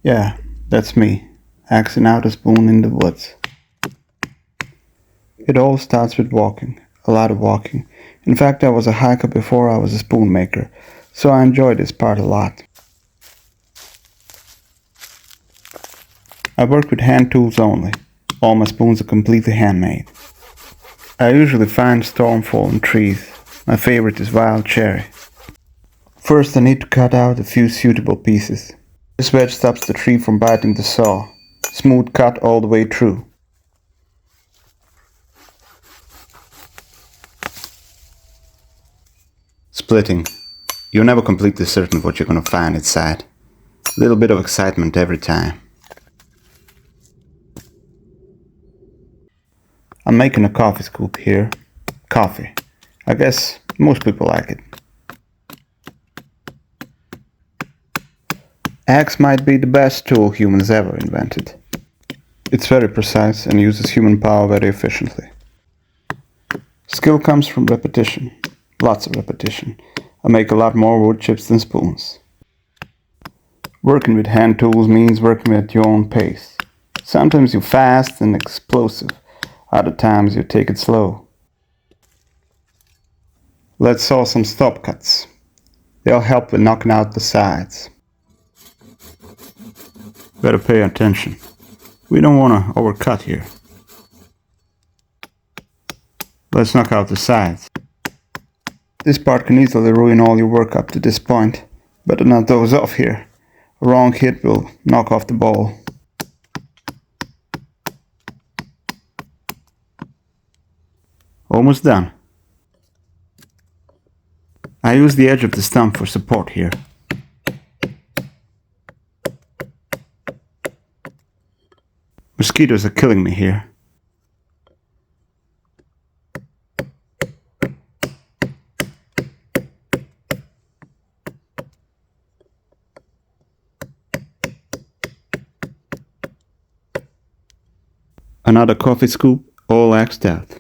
Yeah, that's me, axing out a spoon in the woods. It all starts with walking, a lot of walking. In fact, I was a hiker before I was a spoon maker, so I enjoy this part a lot. I work with hand tools only. All my spoons are completely handmade. I usually find storm fallen trees. My favorite is wild cherry. First I need to cut out a few suitable pieces. This wedge stops the tree from biting the saw. Smooth cut all the way through. Splitting. You're never completely certain what you're gonna find inside. A little bit of excitement every time. I'm making a coffee scoop here. Coffee. I guess most people like it. Axe might be the best tool humans ever invented. It's very precise and uses human power very efficiently. Skill comes from repetition. Lots of repetition. I make a lot more wood chips than spoons. Working with hand tools means working at your own pace. Sometimes you're fast and explosive. Other times you take it slow. Let's saw some stop cuts. They'll help with knocking out the sides. Better pay attention. We don't want to overcut here. Let's knock out the sides. This part can easily ruin all your work up to this point. Better not doze off here. A wrong hit will knock off the ball. Almost done. I use the edge of the stump for support here. Mosquitoes are killing me here. Another coffee scoop, all axed out.